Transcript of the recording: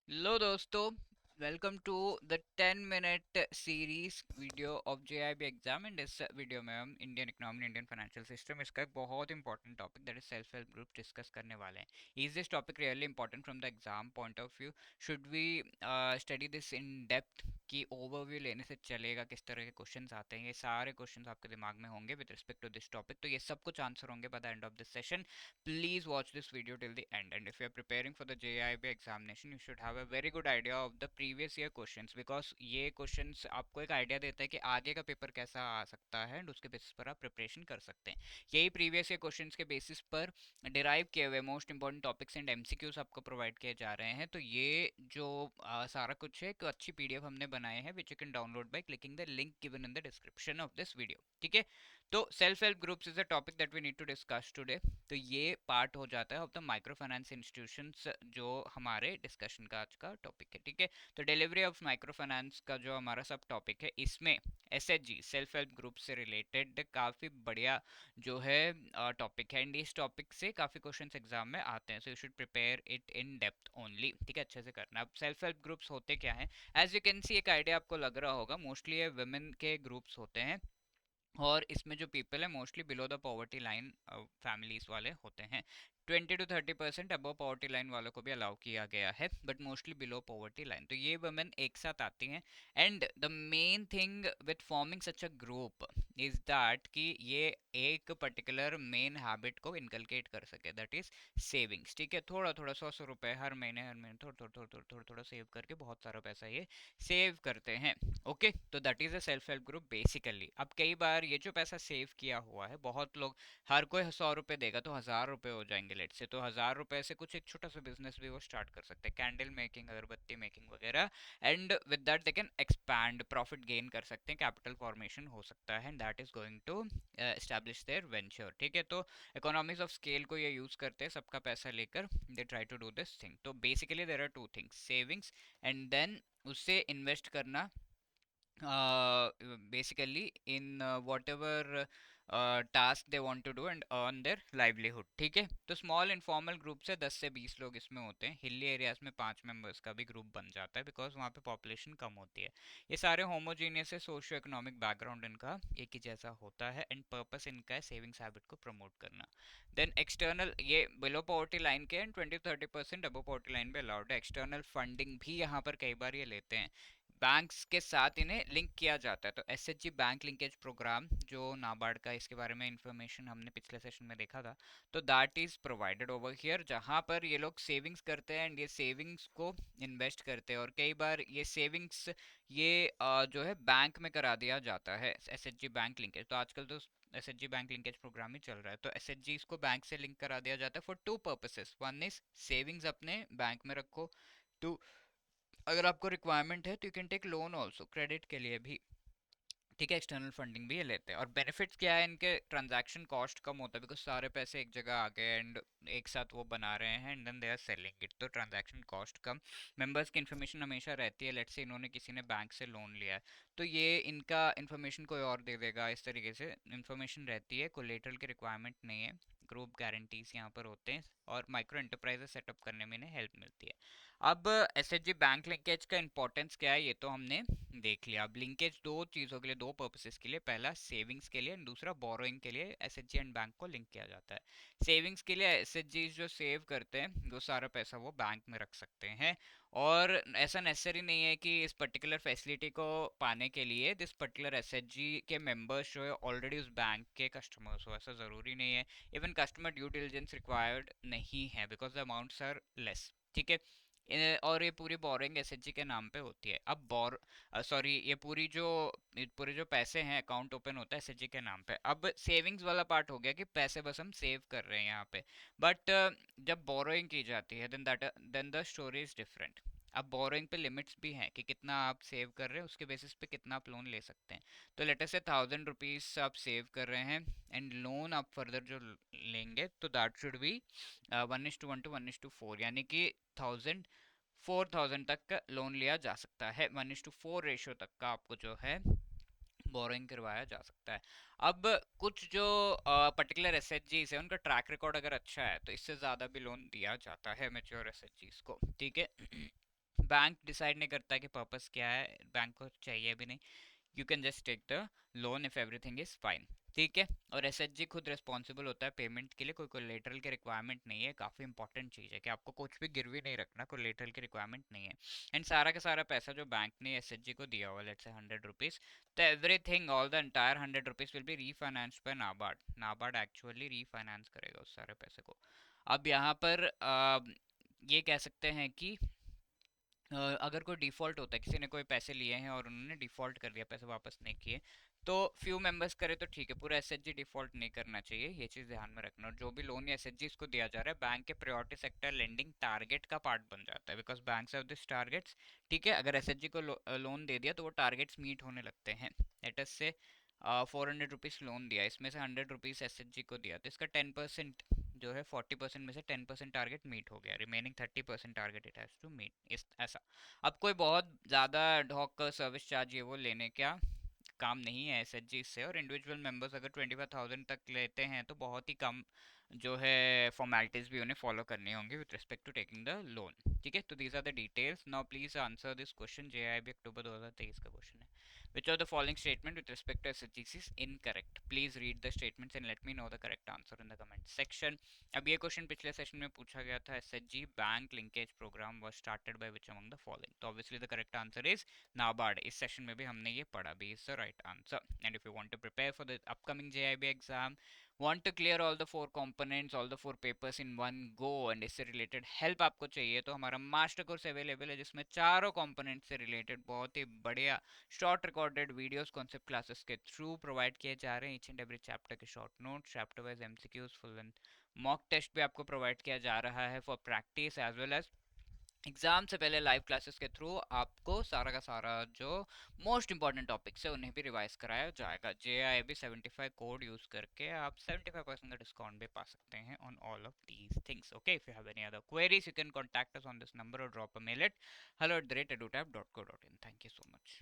Hello दोस्तों, welcome to the 10 minute series video of JAIIB exam. In this video में हम Indian economy, Indian financial system, इसका एक बहुत important topic that is self help group discuss करने वाले हैं। Is this topic really important from the exam point of view? Should we study this in depth की overview लेने से चलेगा? किस तरह के क्वेश्चंस आते हैं, ये सारे क्वेश्चंस आपके दिमाग में होंगे with respect to this topic. तो ये सब कुछ आंसर होंगे by the end of this session. Please watch this video till the end, and if you are preparing for the JIB examination you should have a very good idea of the previous year questions, because ये questions आपको एक idea देता है कि आगे का paper कैसा आ सकता है एंड उसके बेसिस पर आप प्रिपरेशन कर सकते हैं। यही प्रीवियस ईयर क्वेश्चंस के बेसिस पर डिराइव किए हुए most important topics and MCQs आपको प्रोवाइड किए जा रहे हैं। तो ये जो सारा कुछ है, एक अच्छी पीडीएफ हमने बनाए हैं which you can download by clicking the link given in the description of this video. ठीक है, तो self help groups is a topic that we need to discuss today. तो ये पार्ट हो जाता है of the micro finance institutions, जो हमारे डिस्कशन का आज का टॉपिक है। ठीक है, तो डिलीवरी ऑफ माइक्रो फाइनेंस का जो हमारा सब टॉपिक है, इसमें एसएचजी सेल्फ हेल्प ग्रुप से रिलेटेड काफ़ी बढ़िया जो है टॉपिक है, एंड इस टॉपिक से काफ़ी क्वेश्चंस एग्जाम में आते हैं। So you should prepare it in depth only. ठीक है, अच्छे से करना। अब सेल्फ हेल्प ग्रुप्स होते क्या हैं? एज यू कैन सी, एक आइडिया आपको लग रहा होगा, मोस्टली ये वुमेन के ग्रुप्स होते हैं, और इसमें जो पीपल है mostly below the poverty line families वाले होते हैं। 20 to 30% अबव पॉवर्टी लाइन वालों को भी अलाउ किया गया है, but mostly below poverty line. तो ये वुमेन एक साथ आती हैं, and the main thing with forming such a group is that कि ये एक पर्टिकुलर मेन हैबिट को इनकलकेट कर सके, दैट इज सेविंग्स। ठीक है, थोड़ा थोड़ा 100 100 रुपए हर महीने थोड़ा थोड़ा थोड़ा थोड़ा थोड़ा सेव करके बहुत सारा पैसा ये सेव करते हैं। ओके, तो that is a self help group basically. अब कई बार ये जो पैसा सेव किया हुआ है, बहुत लोग, हर कोई 100 रुपए देगा तो 1000 रुपए हो जाएंगे लेट से, तो 1000 रुपए से कुछ एक छोटा सा बिजनेस भी वो स्टार्ट कर सकते हैं, कैंडल मेकिंग, अगरबत्ती मेकिंग वगैरह, and with that they can expand, profit gain कर सकते हैं, कैपिटल फॉर्मेशन हो सकता है, and that is going to establish their venture. ठीक है, तो इकोनॉमीज ऑफ स्केल को ये यूज करते हैं, सबका पैसा लेकर दे try to do this thing. तो basically there are two things, savings and then उससे इन्वेस्ट करना basically in whatever task they want to do and earn their livelihood। ठीक है, तो स्मॉल इनफॉर्मल ग्रुप से 10 से 20 लोग इसमें होते हैं। हिली एरियाज में 5 मेंबर्स का भी ग्रुप बन जाता है, बिकॉज वहाँ पे पॉपुलेशन कम होती है। ये सारे होमोजीनियस है, सोशियो इकोनॉमिक बैकग्राउंड इनका एक ही जैसा होता है, एंड पर्पस इनका है सेविंग्स हैबिट को प्रमोट करना। देन एक्सटर्नल, ये बिलो पॉवर्टी लाइन के and 20 to 30% above poverty line पे अलाउड है। एक्सटर्नल फंडिंग भी यहाँ पर कई बार ये लेते हैं, बैंक्स के साथ इन्हें लिंक किया जाता है। तो एसएचजी बैंक लिंकेज प्रोग्राम जो नाबार्ड का, इसके बारे में इंफॉर्मेशन हमने पिछले सेशन में देखा था, तो that is provided over here, जहां पर ये लोग सेविंग्स करते हैं एंड ये सेविंग्स को इन्वेस्ट करते हैं, और कई बार ये सेविंग्स ये जो है बैंक में करा दिया जाता है, एसएचजी बैंक लिंकेज। तो आजकल तो एसएचजी बैंक लिंकेज प्रोग्राम ही चल रहा है, तो एसएचजी इसको बैंक से लिंक करा दिया जाता है for two purposes. One is savings अपने बैंक में रखो, टू, अगर आपको रिक्वायरमेंट है तो you can take loan also, credit के लिए भी। ठीक है, एक्सटर्नल फंडिंग भी ये लेते हैं। और बेनिफिट्स क्या है इनके? ट्रांजैक्शन कॉस्ट कम होता है, बिकॉज सारे पैसे एक जगह आ गए एंड एक साथ वो बना रहे हैं, and then they are selling it, तो ट्रांजैक्शन कॉस्ट कम। मेंबर्स की इन्फॉर्मेशन हमेशा रहती है, लेट्स से इन्होंने, किसी ने बैंक से लोन लिया है, तो ये इनका इन्फॉर्मेशन कोई और दे देगा, इस तरीके से इन्फॉर्मेशन रहती है। कोलेटरल की रिक्वायरमेंट नहीं है, ग्रुप गारंटीज यहाँ पर होते हैं, और माइक्रो एंटरप्राइजेस सेटअप करने में इन्हें हेल्प मिलती है। अब एसएचजी बैंक लिंकेज का इंपॉर्टेंस क्या है, ये तो हमने देख लिया। अब लिंकेज दो चीज़ों के लिए, दो पर्पसेस के लिए, पहला सेविंग्स के लिए, दूसरा बोरोइंग के लिए एसएचजी एंड बैंक को लिंक किया जाता है। सेविंग्स के लिए एसएचजी जो सेव करते हैं वो सारा पैसा वो बैंक में रख सकते हैं, और ऐसा नेसेसरी नहीं है कि इस पर्टिकुलर फैसिलिटी को पाने के लिए दिस पर्टिकुलर एसएचजी के मेंबर्स जो है ऑलरेडी उस बैंक के कस्टमर्स हो, ऐसा ज़रूरी नहीं है। Even customer due diligence required नहीं है, because the amounts are less. ठीक है, और ये पूरी बोरिंग एसएचजी के नाम पे होती है। अब सॉरी, ये पूरे जो पैसे हैं, अकाउंट ओपन होता है एसएचजी के नाम पे। अब सेविंग्स वाला पार्ट हो गया कि पैसे बस हम सेव कर रहे हैं यहाँ पे, बट जब बोरोइंग की जाती है then the story is different. अब बोरोइंग पे लिमिट्स भी हैं कि कितना आप सेव कर रहे हैं, उसके बेसिस पे कितना आप लोन ले सकते हैं। तो लेटर से 1000 रुपीज आप सेव कर रहे हैं, एंड लोन आप फर्दर जो लेंगे तो दैट शुड बी 1:1 to 1:4, यानी कि 4000 तक का लोन लिया जा सकता है। 1:4 रेशियो तक का आपको जो है बोरोइंग करवाया जा सकता है। अब कुछ जो पर्टिकुलर एसएचजीज है, उनका ट्रैक रिकॉर्ड अगर अच्छा है तो इससे ज़्यादा भी लोन दिया जाता है मेच्योर एसएचजीज को। ठीक है, बैंक डिसाइड नहीं करता कि पर्पस क्या है, बैंक को चाहिए भी नहीं, you can just take the loan if everything is fine, ठीक है। और एसएचजी खुद रिस्पॉन्सिबल होता है पेमेंट के लिए, कोई कोलेटरल की रिक्वायरमेट नहीं है, काफ़ी इंपॉर्टेंट चीज़ है कि आपको कुछ भी गिरवी नहीं रखना, कोलेटरल की रिक्वायरमेंट नहीं है। एंड सारा का सारा पैसा जो बैंक ने एसएचजी को दिया हुआ, लेट्स से 100 रुपीज़, तो everything all the entire 100 rupees will be refinanced by NABARD, NABARD actually refinance करेगा उस सारे पैसे को। अब यहाँ पर ये कह सकते हैं कि अगर कोई डिफ़ॉल्ट होता है, किसी ने कोई पैसे लिए हैं और उन्होंने डिफ़ॉल्ट कर दिया, पैसे वापस नहीं किए, तो फ्यू मेंबर्स करे तो ठीक है, पूरा एसएचजी डिफ़ॉल्ट नहीं करना चाहिए, ये चीज़ ध्यान में रखना। और जो भी लोन या एसएचजी को दिया जा रहा है, बैंक के प्रायोरिटी सेक्टर लेंडिंग टारगेट का पार्ट बन जाता है, because banks have this targets, ठीक है। अगर एसएचजी को लोन दे दिया तो वो टारगेट्स मीट होने लगते हैं। लेट अस से 400 रुपीज़ लोन दिया, इसमें से 100 रुपीज़ एसएचजी को दिया, तो इसका 10% जो है, 40% में से 10% टारगेट मीट हो गया, remaining 30% target it has to meet, इस ऐसा। अब कोई बहुत ज़्यादा ढॉक सर्विस चार्ज ये वो लेने का काम नहीं है एसएचजी से, और इंडिविजुअल मेंबर्स अगर 25,000 तक लेते हैं तो बहुत ही कम जो है फॉर्मेलिटीज भी उन्हें फॉलो करनी होंगी with respect to taking the loan, ठीक है। तो these are the details. Now please answer this question, JAIIB October 2023 का क्वेश्चन है। Which of the following statement with respect to SHGC is incorrect? Please read the statements and let me know the correct answer in the comment section. अब ये question पिछले session में पूछा गया था, SHG bank linkage programme was started by which among the following, तो obviously the correct answer is NABARD. इस session में भी हमने ये पढ़ा, B is the right answer. And if you want to prepare for the upcoming JAIIB exam, want to clear all the 4 components, all the 4 papers in one go, and इससे related help आपको चाहिए, तो हमारा master course available है, जिसमें चारों component से related बहुत ही बढ़िया short recorded videos concept classes के थ्रू प्रोवाइड किए जा रहे हैं। ईच एंड एवरी चैप्टर के short note, chapter wise MCQs, full length mock test भी आपको प्रोवाइड किया जा रहा है for practice as well as exam से पहले लाइव क्लासेस के थ्रू आपको सारा का सारा जो मोस्ट इंपॉर्टेंट टॉपिक्स है उन्हें भी रिवाइज कराया जाएगा। JIB 75 कोड यूज करके आप 75% का डिस्काउंट भी पा सकते हैं on all of these things. Okay, if you have any other queries you can contact us on this number और drop a mail at hello@edutap.co.in। Thank you so much.